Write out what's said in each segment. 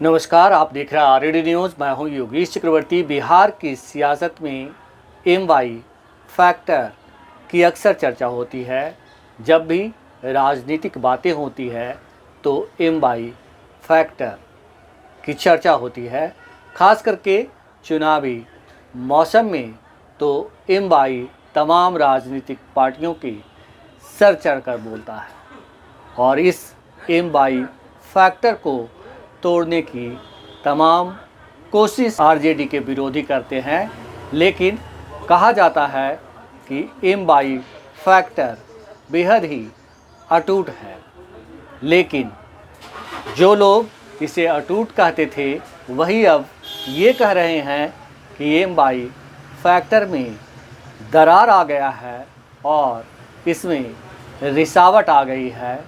नमस्कार, आप देख रहे हैं आरडी न्यूज़। मैं हूं योगेश चक्रवर्ती। बिहार की सियासत में एमवाई फैक्टर की अक्सर चर्चा होती है। जब भी राजनीतिक बातें होती है तो एमवाई फैक्टर की चर्चा होती है, खास करके चुनावी मौसम में तो एमवाई तमाम राजनीतिक पार्टियों के सर चढ़कर बोलता है और इस एमवाई फैक्टर को तोड़ने की तमाम कोशिश आरजेडी के विरोधी करते हैं, लेकिन कहा जाता है कि एमवाई फैक्टर बेहद ही अटूट है। लेकिन जो लोग इसे अटूट कहते थे वही अब ये कह रहे हैं कि एमवाई फैक्टर में दरार आ गया है और इसमें रिसावट आ गई है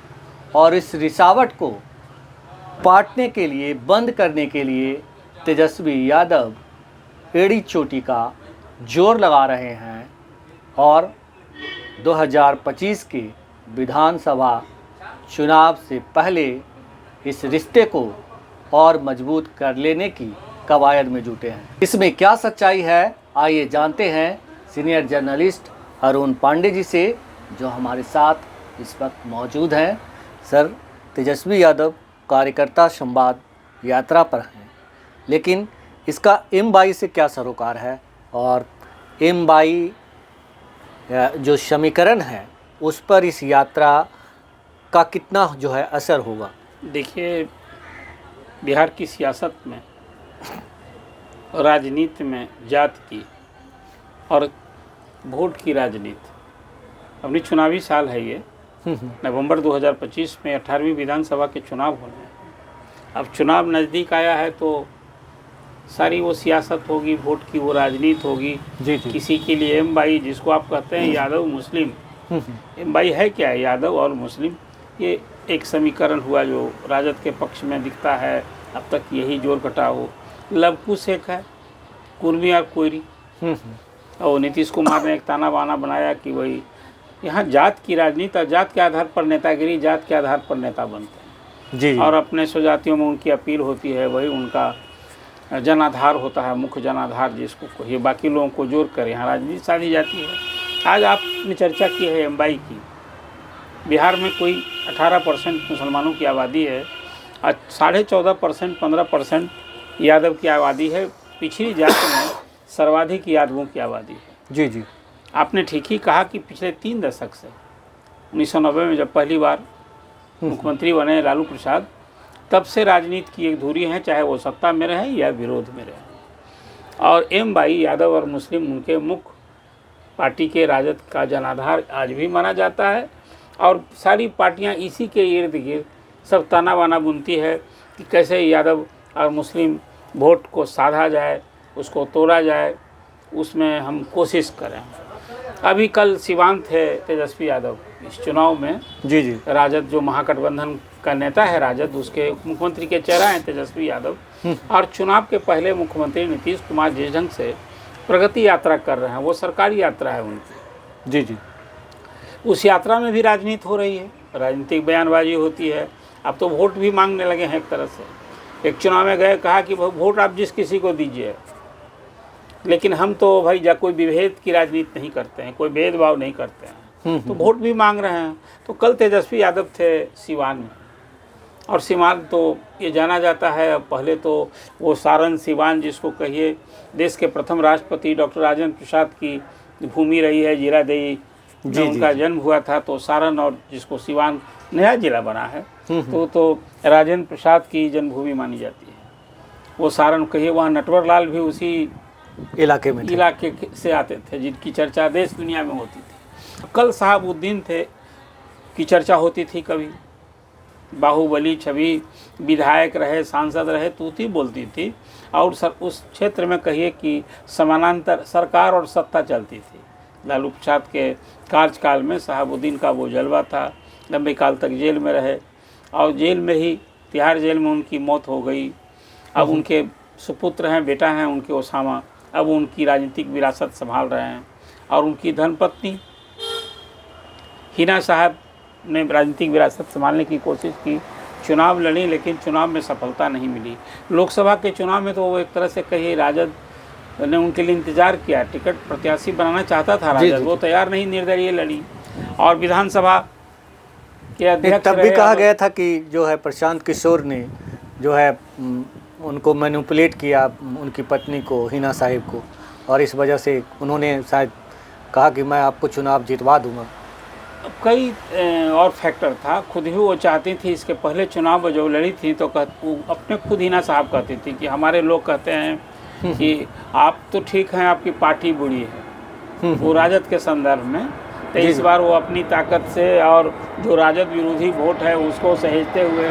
और इस रिसावट को पाटने के लिए, बंद करने के लिए तेजस्वी यादव एड़ी चोटी का जोर लगा रहे हैं और 2025 के विधानसभा चुनाव से पहले इस रिश्ते को और मजबूत कर लेने की कवायद में जुटे हैं। इसमें क्या सच्चाई है, आइए जानते हैं सीनियर जर्नलिस्ट अरुण पांडे जी से, जो हमारे साथ इस वक्त मौजूद हैं। सर, तेजस्वी यादव कार्यकर्ता संवाद यात्रा पर हैं, लेकिन इसका एमवाई से क्या सरोकार है और एमवाई जो समीकरण है उस पर इस यात्रा का कितना जो है असर होगा? देखिए, बिहार की सियासत में, राजनीति में जात की और वोट की राजनीति, अपनी चुनावी साल है ये। नवंबर 2025 में 18वीं विधानसभा के चुनाव होने हैं। अब चुनाव नज़दीक आया है तो सारी वो सियासत होगी, वोट की वो राजनीति होगी। जी। किसी के लिए एमवाई, जिसको आप कहते हैं यादव मुस्लिम, एमवाई है क्या है? यादव और मुस्लिम, ये एक समीकरण हुआ जो राजद के पक्ष में दिखता है। अब तक यही जोर घटाओ, लवकुश एक है, कुर्मी और कोयरी। और नीतीश कुमार ने एक ताना बाना बनाया कि वही यहाँ जात की राजनीति और जात के आधार पर नेतागिरी, जात के आधार पर नेता बनते हैं। जी। और अपने स्वजातियों में उनकी अपील होती है, वही उनका जनाधार होता है, मुख्य जनाधार जिसको कहिए, बाकी लोगों को जोड़ कर यहाँ राजनीति साधी जाती है। आज आपने चर्चा की है एमवाई की। बिहार में कोई 18% मुसलमानों की आबादी है और 14.5%, 15% यादव की आबादी है। पिछड़ी जाति में सर्वाधिक यादवों की आबादी है। जी जी, आपने ठीक ही कहा कि पिछले 3 दशक से 1990 में जब पहली बार मुख्यमंत्री बने लालू प्रसाद, तब से राजनीति की एक धुरी है, चाहे वो सत्ता में रहे या विरोध में रहे। और एमवाई यादव और मुस्लिम उनके मुख्य पार्टी के राजद का जनाधार आज भी माना जाता है। और सारी पार्टियां इसी के इर्द गिर्द सब ताना बाना बुनती है कि कैसे यादव और मुस्लिम वोट को साधा जाए, उसको तोड़ा जाए, उसमें हम कोशिश करें। अभी कल सिवान थे तेजस्वी यादव इस चुनाव में। जी जी, राजद जो महागठबंधन का नेता है, राजद, उसके मुख्यमंत्री के चेहरा हैं तेजस्वी यादव। और चुनाव के पहले मुख्यमंत्री नीतीश कुमार जिस ढंग से प्रगति यात्रा कर रहे हैं, वो सरकारी यात्रा है उनकी। जी जी, उस यात्रा में भी राजनीति हो रही है, राजनीतिक बयानबाजी होती है। अब तो वोट भी मांगने लगे हैं एक तरह से। एक चुनाव में गए, कहा कि वोट आप जिस किसी को दीजिए, लेकिन हम तो भाई कोई विभेद की राजनीति नहीं करते हैं, कोई भेदभाव नहीं करते हैं, तो वोट भी मांग रहे हैं। तो कल तेजस्वी यादव थे सिवान में, और सिवान तो ये जाना जाता है, पहले तो वो सारण सिवान जिसको कहिए देश के प्रथम राष्ट्रपति डॉक्टर राजेंद्र प्रसाद की भूमि रही है, जीरादेई में उनका जन्म हुआ था। तो सारण और जिसको सिवान नया जिला बना है, तो राजेंद्र प्रसाद की जन्मभूमि मानी जाती है। वो सारण कहिए, वहाँ नटवर लाल भी उसी इलाके से आते थे, जिनकी चर्चा देश दुनिया में होती थी। कल साहबुद्दीन थे की चर्चा होती थी, कभी बाहुबली छवि विधायक रहे, सांसद रहे, तूती बोलती थी। और उस क्षेत्र में कहिए कि समानांतर सरकार और सत्ता चलती थी। लालू प्रसाद के कार्यकाल में साहबुद्दीन का वो जलवा था, लंबे काल तक जेल में रहे और जेल में ही, तिहाड़ जेल में उनकी मौत हो गई। अब उनके सुपुत्र हैं, बेटा हैं उनके ओसामा, अब उनकी राजनीतिक विरासत संभाल रहे हैं। और उनकी धर्मपत्नी हिना साहब ने राजनीतिक विरासत संभालने की कोशिश की। चुनाव लड़ी, लेकिन चुनाव में सफलता नहीं मिली। लोकसभा के चुनाव में तो वो एक तरह से कहिए राजद ने उनके लिए इंतजार किया, टिकट प्रत्याशी बनाना चाहता था राजद, वो तैयार नहीं, निर्दलीय लड़ी। और विधानसभा के अध्यक्ष तब भी कहा गया था कि जो है प्रशांत किशोर ने जो है उनको मैनिपुलेट किया, उनकी पत्नी को, हिना साहिब को, और इस वजह से उन्होंने शायद कहा कि मैं आपको चुनाव जितवा दूंगा। कई और फैक्टर था, खुद भी वो चाहती थी। इसके पहले चुनाव जो लड़ी थी तो वो अपने खुद हिना साहब कहती थी कि हमारे लोग कहते हैं कि आप तो ठीक हैं, आपकी पार्टी बुरी है, वो राजद के संदर्भ में। तो इस बार वो अपनी ताकत से और जो राजद विरोधी वोट है उसको सहेजते हुए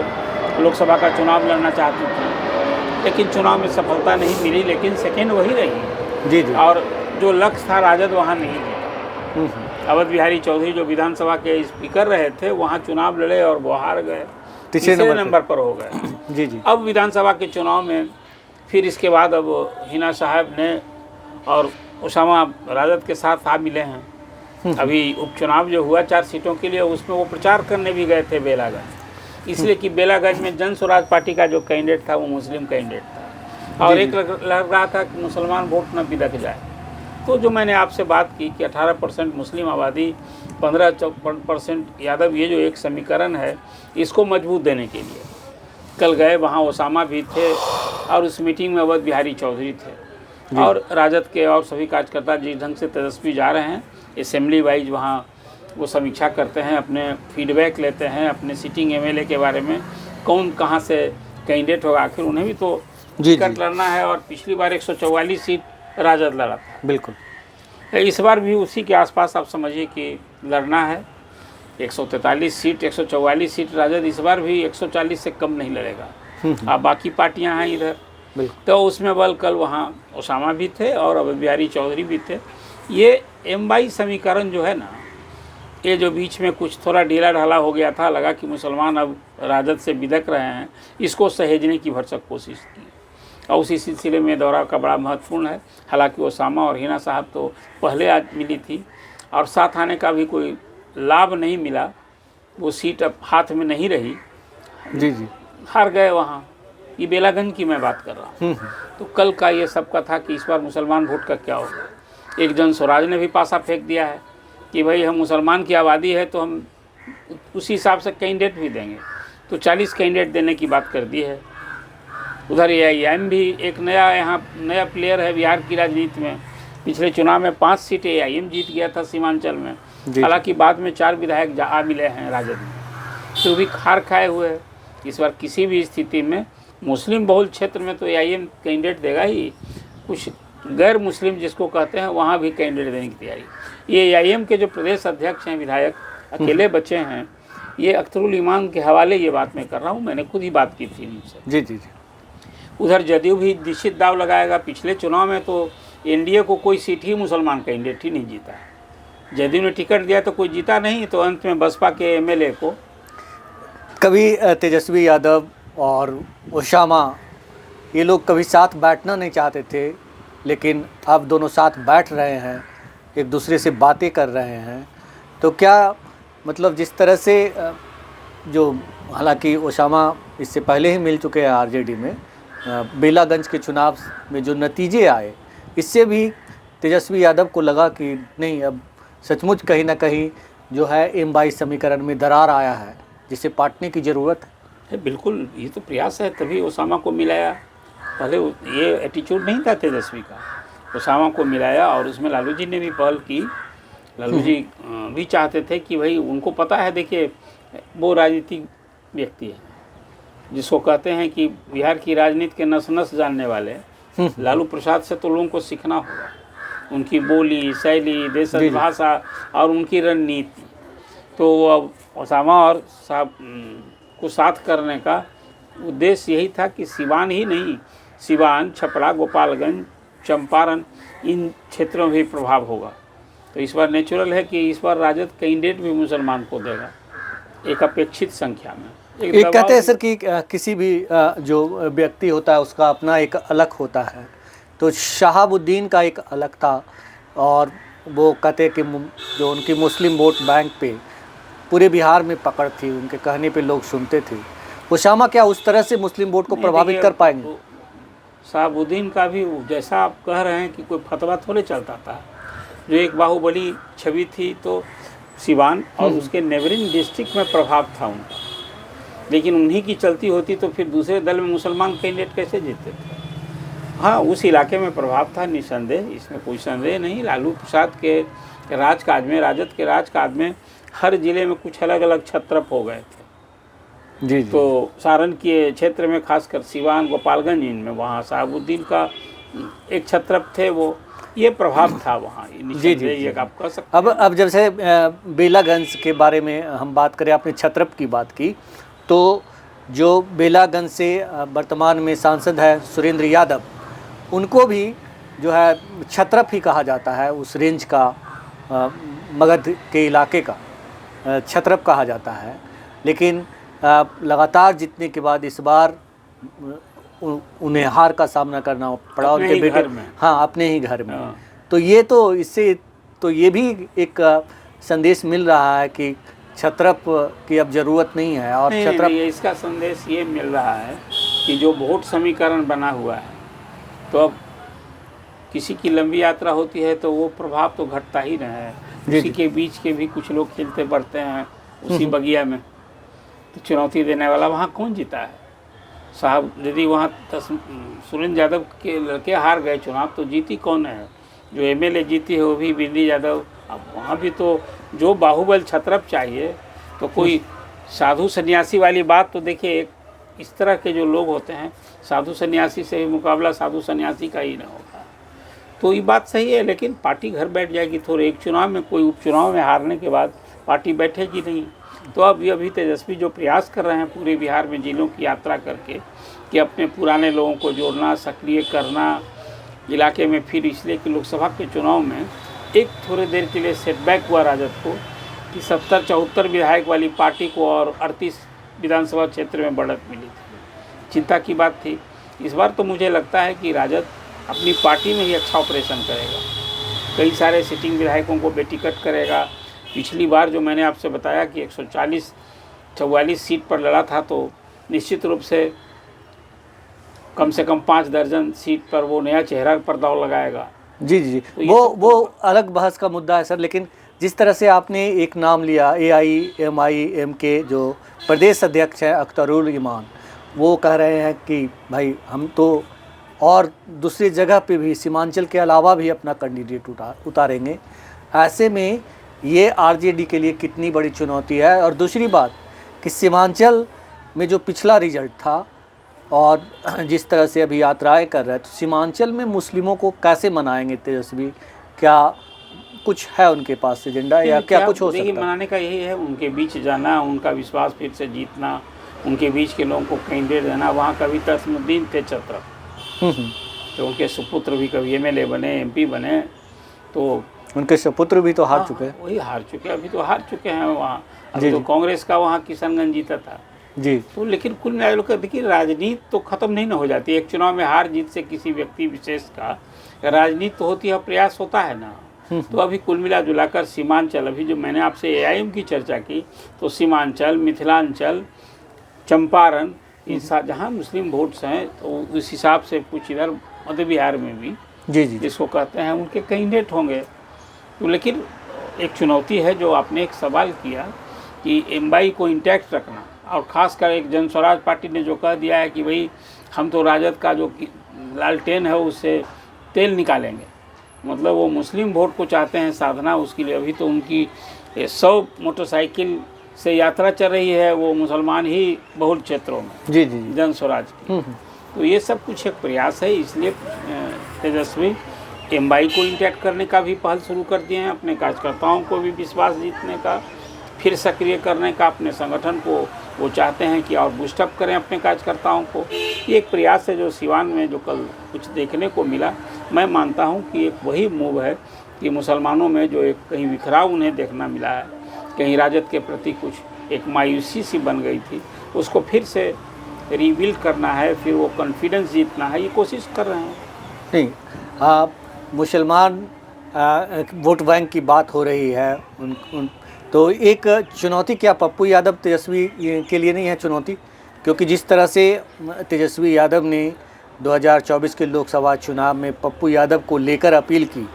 लोकसभा का चुनाव लड़ना चाहती थी, लेकिन चुनाव में सफलता नहीं मिली, लेकिन सेकेंड वही रही। जी जी। और जो लक्ष्य था राजद वहाँ नहीं गया। अवध बिहारी चौधरी जो विधानसभा के स्पीकर रहे थे वहाँ चुनाव लड़े और वो हार गए, तीसरे नंबर पर हो गए। जी जी। अब विधानसभा के चुनाव में फिर इसके बाद अब हिना साहब ने और उसामा राजद के साथ आ मिले हैं। अभी उपचुनाव जो हुआ 4 सीटों के लिए, उसमें वो प्रचार करने भी गए थे बेलागंज, इसलिए कि बेलागंज में जन स्वराज पार्टी का जो कैंडिडेट था वो मुस्लिम कैंडिडेट था, और एक लग रहा था कि मुसलमान वोट न बिदक जाए। तो जो मैंने आपसे बात की कि 18% मुस्लिम आबादी, 15% यादव, ये जो एक समीकरण है इसको मजबूत देने के लिए कल गए। वहाँ ओसामा भी थे और उस मीटिंग में अवध बिहारी चौधरी थे, और राजद के और सभी कार्यकर्ता जिस ढंग से तेजस्वी जा रहे हैं, असेंबली वाइज वहाँ वो समीक्षा करते हैं, अपने फीडबैक लेते हैं अपने सिटिंग एमएलए के बारे में, कौन कहाँ से कैंडिडेट होगा। आखिर उन्हें भी तो टिकट लड़ना है, और पिछली बार 144 सीट राजद लड़ा था। बिल्कुल। इस बार भी उसी के आसपास आप समझिए कि लड़ना है। 143 सीट, 144 सीट राजद इस बार भी 140 से कम नहीं लड़ेगा। अब बाकी पार्टियां हैं इधर, तो उसमें बल कल वहाँ ओसामा भी थे और अवध बिहारी चौधरी भी थे। ये एमवाई समीकरण जो है ना, ये जो बीच में कुछ थोड़ा ढीला ढाला हो गया था, लगा कि मुसलमान अब राजद से बिदक रहे हैं, इसको सहेजने की भरसक कोशिश की, और उसी सिलसिले में दौरा का बड़ा महत्वपूर्ण है। हालांकि ओसामा और हिना साहब तो पहले आज मिली थी और साथ आने का भी कोई लाभ नहीं मिला, वो सीट अब हाथ में नहीं रही। जी जी। हार गए वहाँ। ये बेलागंज की मैं बात कर रहा हूँ। तो कल का ये सबका था कि इस बार मुसलमान वोट का क्या होगा। एक जन स्वराज ने भी पासा फेंक दिया है कि भाई हम मुसलमान की आबादी है तो हम उसी हिसाब से कैंडिडेट भी देंगे, तो 40 कैंडिडेट देने की बात कर दी है। उधर AIM भी एक नया प्लेयर है बिहार की राजनीति में। पिछले चुनाव में 5 सीटें AIM जीत गया था सीमांचल में, हालांकि बाद में 4 विधायक आ मिले हैं राजद में, तो भी हार खाए हुए है। इस बार किसी भी स्थिति में मुस्लिम बहुल क्षेत्र में तो AIM कैंडिडेट देगा ही, कुछ गैर मुस्लिम जिसको कहते हैं वहाँ भी कैंडिडेट देने की तैयारी। ये AIM के जो प्रदेश अध्यक्ष हैं, विधायक अकेले बचे हैं, ये अख्तरुल ईमान के हवाले ये बात मैं कर रहा हूँ, मैंने खुद ही बात की थी उनसे। जी जी जी। उधर जदयू भी निश्चित दाव लगाएगा। पिछले चुनाव में तो NDA को कोई सीट ही मुसलमान कैंडिडेट ही नहीं जीता है। जदयू ने टिकट दिया तो कोई जीता नहीं, तो अंत में बसपा के MLA को। कभी तेजस्वी यादव और ओसामा ये लोग कभी साथ बैठना नहीं चाहते थे, लेकिन अब दोनों साथ बैठ रहे हैं, एक दूसरे से बातें कर रहे हैं। तो क्या मतलब जिस तरह से जो, हालांकि ओसामा इससे पहले ही मिल चुके हैं RJD में, बेलागंज के चुनाव में जो नतीजे आए, इससे भी तेजस्वी यादव को लगा कि नहीं, अब सचमुच कहीं ना कहीं जो है M22 समीकरण में दरार आया है, जिसे पाटने की ज़रूरत है। बिल्कुल, ये तो प्रयास है, तभी ओसामा को मिलाया। पहले ये एटीट्यूड नहीं था तेजस्वी का, ओसामा को मिलाया, और उसमें लालू जी ने भी पहल की। लालू जी भी चाहते थे कि भाई, उनको पता है, देखिए वो राजनीतिक व्यक्ति है जिसको कहते हैं कि बिहार की राजनीति के नस नस जानने वाले लालू प्रसाद से तो लोगों को सीखना होगा, उनकी बोली शैली, देशज भाषा और उनकी रणनीति। तो अब ओसामा और साहब को साथ करने का उद्देश्य यही था कि सिवान ही नहीं, सिवान, छपरा, गोपालगंज, चंपारण, इन क्षेत्रों में भी प्रभाव होगा। तो इस बार नेचुरल है कि इस बार राजद कैंडिडेट भी मुसलमान को देगा, एक अपेक्षित संख्या में। एक कहते हैं सर कि किसी भी जो व्यक्ति होता है उसका अपना एक अलग होता है, तो शहाबुद्दीन का एक अलग था, और वो कहते हैं कि जो उनकी मुस्लिम वोट बैंक पे पूरे बिहार में पकड़ थी, उनके कहने पे लोग सुनते थे, उसामा क्या उस तरह से मुस्लिम वोट को नहीं, प्रभावित देखिए, कर पाएंगे? वो शहाबुद्दीन का भी जैसा आप कह रहे हैं कि कोई फतवा थोड़े चलता था, जो एक बाहुबली छवि थी तो सिवान और उसके नेबरिंग डिस्ट्रिक्ट में प्रभाव था उनका, लेकिन उन्हीं की चलती होती तो फिर दूसरे दल में मुसलमान कैंडिडेट कैसे जीतते थे। हाँ, उस इलाके में प्रभाव था निसंदेह, इसमें कोई संदेह नहीं। लालू प्रसाद के राजकाज में, राजद के राजकाज में हर जिले में कुछ अलग अलग छत्रप हो गए थे। जी जी। तो सारण के क्षेत्र में खासकर सिवान, गोपालगंज, इनमें वहाँ शहाबुद्दीन का एक छत्रप थे, वो ये प्रभाव था वहाँ। जी जी। ये आप कह सकते हैं। अब जब से बेलागंज के बारे में हम बात करें, आपने छत्रप की बात की, तो जो बेलागंज से वर्तमान में सांसद है सुरेंद्र यादव, उनको भी जो है छत्रप ही कहा जाता है, उस रेंज का मगध के इलाके का छत्रप कहा जाता है। लेकिन लगातार जीतने के बाद इस बार उन्हें हार का सामना करना पड़ा उनके बेटे, हाँ, अपने ही घर में। तो ये तो इससे तो ये भी एक संदेश मिल रहा है कि छत्रप की अब ज़रूरत नहीं है। और छत्रप इसका संदेश ये मिल रहा है कि जो वोट समीकरण बना हुआ है, तो अब किसी की लंबी यात्रा होती है तो वो प्रभाव तो घटता ही रहा है। उसी के बीच के भी कुछ लोग खेलते बढ़ते हैं उसी बगिया में, तो चुनौती देने वाला वहाँ कौन जीता है साहब? यदि वहाँ सुरेंद्र यादव के लड़के हार गए चुनाव, तो जीती कौन है? जो एमएलए जीती है वो भी बिंदी यादव। अब वहाँ भी तो जो बाहुबल छत्रप चाहिए, तो कोई साधु सन्यासी वाली बात तो देखिए, एक इस तरह के जो लोग होते हैं, साधु सन्यासी से ही मुकाबला साधु सन्यासी का ही ना होगा। तो ये बात सही है, लेकिन पार्टी घर बैठ जाएगी थोड़े। एक चुनाव में, कोई उपचुनाव में हारने के बाद पार्टी बैठेगी नहीं। तो अब ये अभी तेजस्वी जो प्रयास कर रहे हैं पूरे बिहार में जिलों की यात्रा करके कि अपने पुराने लोगों को जोड़ना, सक्रिय करना इलाके में, फिर इसलिए कि लोकसभा के चुनाव में एक थोड़ी देर के लिए सेटबैक हुआ राजद को कि 70-74 विधायक वाली पार्टी को और 38 विधानसभा क्षेत्र में बढ़त मिली थी। चिंता की बात थी। इस बार तो मुझे लगता है कि राजद अपनी पार्टी में ही अच्छा ऑपरेशन करेगा। कई सारे सिटिंग विधायकों को बेटिकट करेगा। पिछली बार जो मैंने आपसे बताया कि 144 सीट पर लड़ा था, तो निश्चित रूप से कम 5 दर्जन सीट पर वो नया चेहरा पर दाव लगाएगा। जी जी जी, तो वो अलग बहस का मुद्दा है सर। लेकिन जिस तरह से आपने एक नाम लिया, AIMIM के जो प्रदेश अध्यक्ष हैं अख्तरुल ईमान, वो कह रहे हैं कि भाई हम तो और दूसरी जगह पे भी सीमांचल के अलावा भी अपना कैंडिडेट उतारेंगे। ऐसे में ये आरजेडी के लिए कितनी बड़ी चुनौती है। और दूसरी बात कि सीमांचल में जो पिछला रिजल्ट था और जिस तरह से अभी यात्राएं कर रहे हैं, तो सीमांचल में मुस्लिमों को कैसे मनाएंगे तेजस्वी? क्या कुछ है उनके पास एजेंडा या क्या कुछ हो सकता है? मनाने का यही है, उनके बीच जाना, उनका विश्वास फिर से जीतना, उनके बीच के लोगों को कैंडिडेट देना। वहाँ कभी तस्मुद्दीन थे छत्रप, तो उनके सुपुत्र भी कभी MLA बने, MP बने, तो उनके सुपुत्र भी तो हार चुके हैं। वही हार चुके, अभी तो हार चुके हैं वहाँ। अभी तो कांग्रेस का वहाँ किशनगंज जीता था जी। तो लेकिन कुल मिलाकर देखिए, राजनीति तो ख़त्म नहीं ना हो जाती। एक चुनाव में हार जीत से किसी व्यक्ति विशेष का राजनीति तो होती है, प्रयास होता है ना। तो अभी कुल मिला जुलाकर सीमांचल, अभी जो मैंने आपसे AIM की चर्चा की, तो सीमांचल, मिथिलांचल, चंपारण, जहाँ मुस्लिम वोट्स हैं, तो उस हिसाब से कुछ इधर मध्य बिहार में भी जी जी जिसको कहते हैं उनके कैंडिडेट होंगे। तो लेकिन एक चुनौती है जो आपने एक सवाल किया कि MY को इंटैक्ट रखना, और ख़ासकर एक जन स्वराज पार्टी ने जो कह दिया है कि भाई हम तो राजद का जो लालटेन है उससे तेल निकालेंगे, मतलब वो मुस्लिम वोट को चाहते हैं साधना। उसके लिए अभी तो उनकी 100 मोटरसाइकिल से यात्रा चल रही है, वो मुसलमान ही बहुल क्षेत्रों में जी जी जन स्वराज की। तो ये सब कुछ एक प्रयास है, इसलिए तेजस्वी MY को इंटैक्ट करने का भी पहल शुरू कर दिए हैं, अपने कार्यकर्ताओं को भी विश्वास जीतने का, फिर सक्रिय करने का अपने संगठन को वो चाहते हैं कि और बूस्टअप करें अपने कार्यकर्ताओं को। ये एक प्रयास है जो सिवान में जो कल कुछ देखने को मिला। मैं मानता हूँ कि एक वही मूव है कि मुसलमानों में जो एक कहीं बिखराव उन्हें देखना मिला है, कहीं राजद के प्रति कुछ एक मायूसी सी बन गई थी, उसको फिर से रिबिल्ड करना है, फिर वो कॉन्फिडेंस जीतना है, ये कोशिश कर रहे हैं। नहीं, मुसलमान वोट बैंक की बात हो रही है, तो एक चुनौती क्या पप्पू यादव तेजस्वी के लिए नहीं है चुनौती? क्योंकि जिस तरह से तेजस्वी यादव ने 2024 के लोकसभा चुनाव में पप्पू यादव को लेकर अपील की,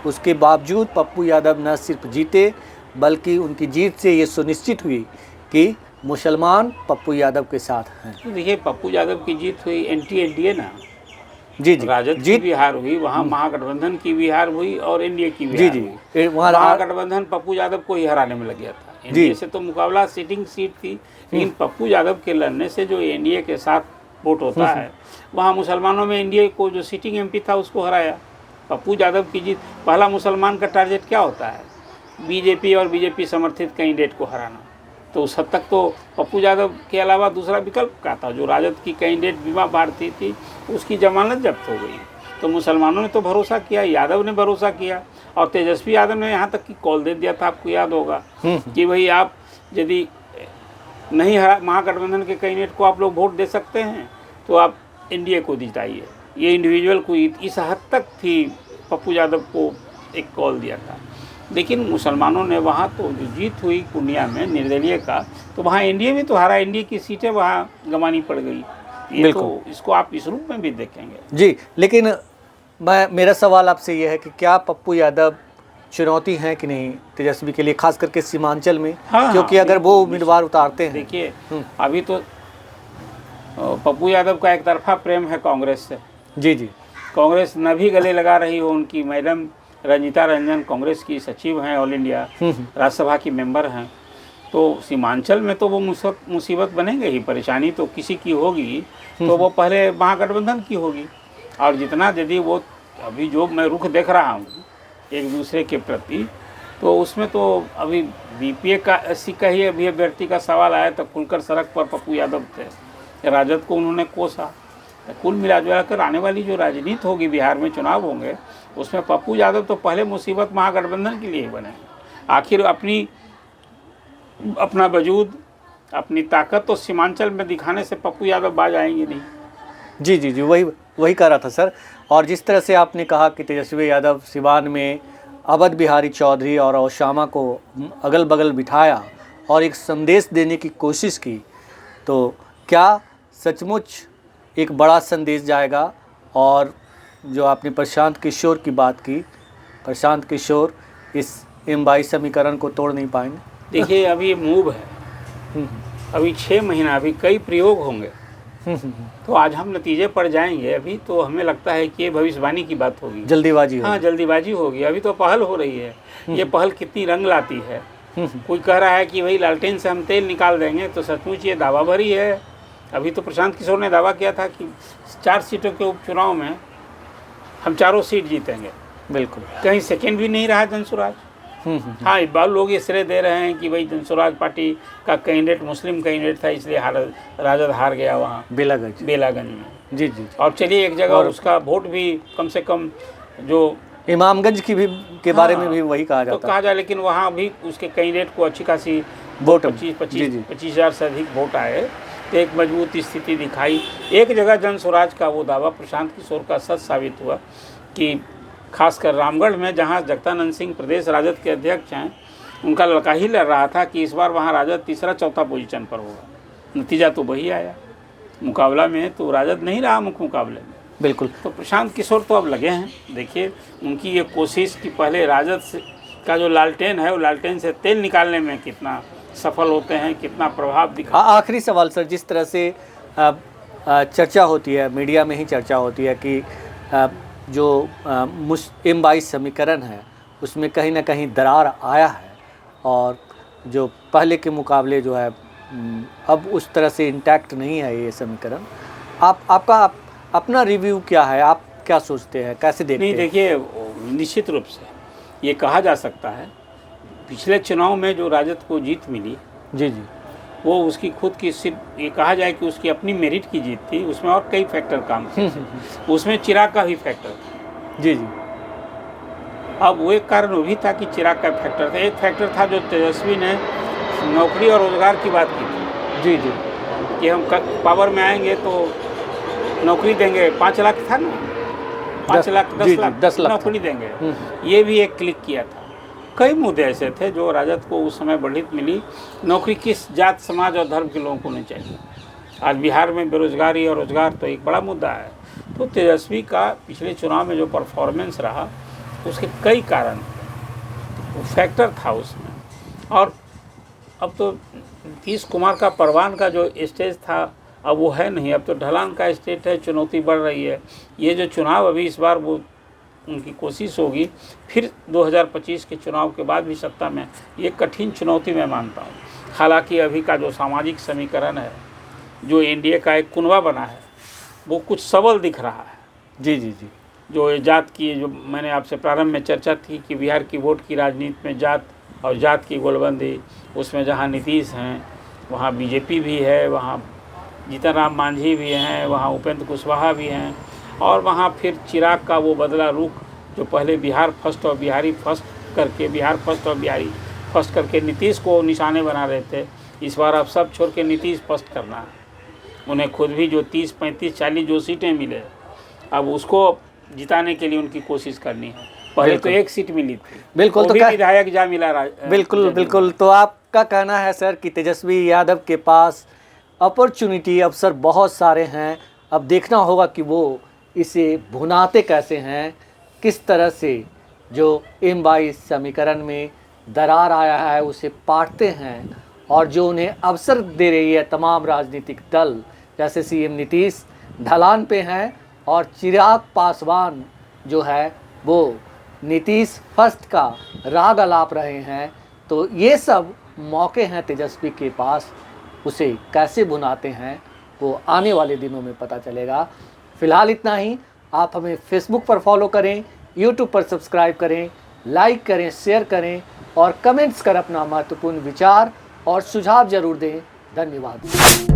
उसके बावजूद पप्पू यादव न सिर्फ जीते बल्कि उनकी जीत से ये सुनिश्चित हुई कि मुसलमान पप्पू यादव के साथ हैं। देखिए, पप्पू यादव की जीत हुई एंटी एनडीए ना, जी जी, राजद की भी हार हुई, वहाँ महागठबंधन की भी हार हुई और एनडीए की भी जी हार जी, हुई। वहाँ महागठबंधन पप्पू यादव को ही हराने में लग गया था। एनडीए से तो मुकाबला सीटिंग सीट थी, लेकिन पप्पू यादव के लड़ने से जो एनडीए के साथ वोट होता है, वहाँ मुसलमानों में एनडीए को जो सीटिंग एमपी था उसको हराया। पप्पू यादव की जीत, पहला मुसलमान का टारगेट क्या होता है? बीजेपी और बीजेपी समर्थित कैंडिडेट को हराना। तो उस हद तक तो पप्पू यादव के अलावा दूसरा विकल्प क्या था? जो राजद की कैंडिडेट बीमा भारती थी, उसकी जमानत जब्त हो गई। तो मुसलमानों ने तो भरोसा किया, यादव ने भरोसा किया, और तेजस्वी यादव ने यहाँ तक कि कॉल दे दिया था, आपको याद होगा, कि भाई आप यदि नहीं हरा महागठबंधन के कैंडिडेट को आप लोग वोट दे सकते हैं तो आप एनडीए को जिताइए। ये इंडिविजुअल को इस हद तक थी पप्पू यादव को एक कॉल दिया था। लेकिन मुसलमानों ने वहाँ तो जो जीत हुई पूर्णिया में निर्दलीय का, तो वहाँ एनडीए भी तो हारा, एनडीए की सीटें वहाँ गंवानी पड़ गई। ये तो इसको आप इस रूप में भी देखेंगे। जी, लेकिन मेरा सवाल आपसे यह है कि क्या पप्पू यादव चुनौती हैं कि नहीं तेजस्वी के लिए, खास करके सीमांचल में? हाँ, क्योंकि अगर वो उम्मीदवार उतारते हैं। देखिए, अभी तो पप्पू यादव का एक तरफा प्रेम है कांग्रेस से। जी जी, कांग्रेस न भी गले लगा रही हो, उनकी मैडम रंजीता रंजन कांग्रेस की सचिव हैं, ऑल इंडिया राज्यसभा की मेंबर हैं, तो सीमांचल में तो वो मुसीबत बनेंगे ही। परेशानी तो किसी की होगी तो वो पहले महागठबंधन की होगी। और जितना यदि वो अभी जो मैं रुख देख रहा हूँ एक दूसरे के प्रति, तो उसमें तो अभी बीपीए का एससी का ही अभी अभ्यर्थी का सवाल आया तो खुलकर सड़क पर पप्पू यादव थे, राजद को उन्होंने कोसा। तो कुल मिला कर आने वाली जो राजनीति होगी, बिहार में चुनाव होंगे, उसमें पप्पू यादव तो पहले मुसीबत महागठबंधन के लिए ही बने। आखिर अपना वजूद, अपनी ताकत तो सीमांचल में दिखाने से पप्पू यादव बाज आएंगे नहीं। जी जी जी, वही कह रहा था सर। और जिस तरह से आपने कहा कि तेजस्वी यादव सिवान में अवध बिहारी चौधरी और ओसामा को अगल बगल बिठाया और एक संदेश देने की कोशिश की, तो क्या सचमुच एक बड़ा संदेश जाएगा? और जो आपने प्रशांत किशोर की बात की, प्रशांत किशोर इस M22 समीकरण को तोड़ नहीं पाएंगे? देखिए, अभी ये मूव है, अभी 6 महीना, अभी कई प्रयोग होंगे, तो आज हम नतीजे पर जाएंगे। अभी तो हमें लगता है कि ये भविष्यवाणी की बात होगी, जल्दीबाजी हाँ जल्दीबाजी होगी। अभी तो पहल हो रही है, ये पहल कितनी रंग लाती है। कोई कह रहा है कि भाई लालटेन से हम तेल निकाल देंगे, तो सचमुच ये दावा भरी है। अभी तो प्रशांत किशोर ने दावा किया था कि 4 सीटों के उपचुनाव में हम 4 सीट जीतेंगे। बिल्कुल, कहीं सेकेंड भी नहीं रहा जनसुराज। हाँ, इस बार लोग ये श्रेय दे रहे हैं कि भाई जनसुराज पार्टी का कैंडिडेट मुस्लिम कैंडिडेट था, इसलिए राजद हार गया वहाँ बेलागंज में। जी जी, और चलिए एक जगह उसका वोट भी कम से कम जो इमामगंज की भी के बारे में भी वही कहा जाता तो कहा जाए, लेकिन वहाँ भी उसके कैंडिडेट को अच्छी खासी वोट 25,000 से अधिक वोट आए, तो एक मजबूत स्थिति दिखाई। एक जगह जनसुराज का वो दावा प्रशांत किशोर का सच साबित हुआ कि खासकर रामगढ़ में, जहाँ जगदानंद सिंह प्रदेश राजद के अध्यक्ष हैं, उनका लड़का ही लड़ रहा था कि इस बार वहाँ राजद तीसरा चौथा पोजीशन पर होगा। नतीजा तो वही आया, मुकाबला में तो राजद नहीं रहा मुख्य मुकाबले में। बिल्कुल, तो प्रशांत किशोर तो अब लगे हैं। देखिए, उनकी ये कोशिश कि पहले राजद का जो लालटेन है, वो लालटेन से तेल निकालने में कितना सफल होते हैं, कितना प्रभाव दिखा। आखिरी सवाल सर, जिस तरह से चर्चा होती है, मीडिया में ही चर्चा होती है कि जो M22 समीकरण है उसमें कहीं ना कहीं दरार आया है, और जो पहले के मुकाबले जो है अब उस तरह से इंटैक्ट नहीं है ये समीकरण। आपका अपना रिव्यू क्या है? आप क्या सोचते हैं, कैसे देखते हैं? नहीं, देखिए, निश्चित रूप से ये कहा जा सकता है, पिछले चुनाव में जो राजद को जीत मिली, जी जी, वो उसकी खुद की, सिर्फ ये कहा जाए कि उसकी अपनी मेरिट की जीत थी। उसमें और कई फैक्टर काम किए थे, उसमें चिराग का भी फैक्टर था। जी जी, अब वो एक कारण वो भी था कि चिराग का फैक्टर था। एक फैक्टर था जो तेजस्वी ने नौकरी और रोजगार की बात की थी। जी जी, कि हम पावर में आएंगे तो नौकरी देंगे। 5 लाख था ना, 5 लाख 10 लाख नौकरी देंगे, ये भी एक क्लिक किया था। कई मुद्दे ऐसे थे जो राजद को उस समय बढ़ित मिली। नौकरी किस जात, समाज और धर्म के लोगों को नहीं चाहिए, आज बिहार में बेरोजगारी और रोजगार तो एक बड़ा मुद्दा है। तो तेजस्वी का पिछले चुनाव में जो परफॉर्मेंस रहा उसके कई कारण फैक्टर था उसमें। और अब तो नीतीश कुमार का परवान का जो स्टेज था अब वो है नहीं, अब तो ढलान का स्टेट है, चुनौती बढ़ रही है। ये जो चुनाव अभी इस बार वो उनकी कोशिश होगी फिर 2025 के चुनाव के बाद भी सत्ता में, ये कठिन चुनौती मैं मानता हूँ। हालांकि अभी का जो सामाजिक समीकरण है, जो एनडीए का एक कुनबा बना है, वो कुछ सबल दिख रहा है। जी जी जी। जो जात की, जो मैंने आपसे प्रारंभ में चर्चा थी कि बिहार की वोट की राजनीति में जात और जात की गोलबंदी, उसमें जहाँ नीतीश हैं वहाँ बीजेपी भी है, वहाँ जीतन राम मांझी भी हैं, वहाँ उपेंद्र कुशवाहा भी हैं, और वहाँ फिर चिराग का वो बदला रुख, जो पहले बिहार फर्स्ट और बिहारी फर्स्ट करके, बिहार फर्स्ट और बिहारी फर्स्ट करके नीतीश को निशाने बना रहे थे, इस बार अब सब छोड़ के नीतीश फर्स्ट करना है। उन्हें खुद भी जो 30, 35, 40 जो सीटें मिले, अब उसको जिताने के लिए उनकी कोशिश करनी है। पहले तो एक सीट मिली थी, बिल्कुल, तो विधायक जा मिला। बिल्कुल बिल्कुल। तो आपका कहना है सर कि तेजस्वी यादव के पास अपॉर्चुनिटी, अवसर बहुत सारे हैं, अब देखना होगा कि वो इसे भुनाते कैसे हैं, किस तरह से जो M22 समीकरण में दरार आया है उसे पाटते हैं, और जो उन्हें अवसर दे रही है तमाम राजनीतिक दल, जैसे CM नीतीश ढलान पे हैं और चिराग पासवान जो है वो नीतीश फर्स्ट का राग अलाप रहे हैं। तो ये सब मौके हैं तेजस्वी के पास, उसे कैसे भुनाते हैं वो आने वाले दिनों में पता चलेगा। फ़िलहाल इतना ही। आप हमें फेसबुक पर फॉलो करें, यूट्यूब पर सब्सक्राइब करें, लाइक करें, शेयर करें और कमेंट्स कर अपना महत्वपूर्ण विचार और सुझाव ज़रूर दें। धन्यवाद।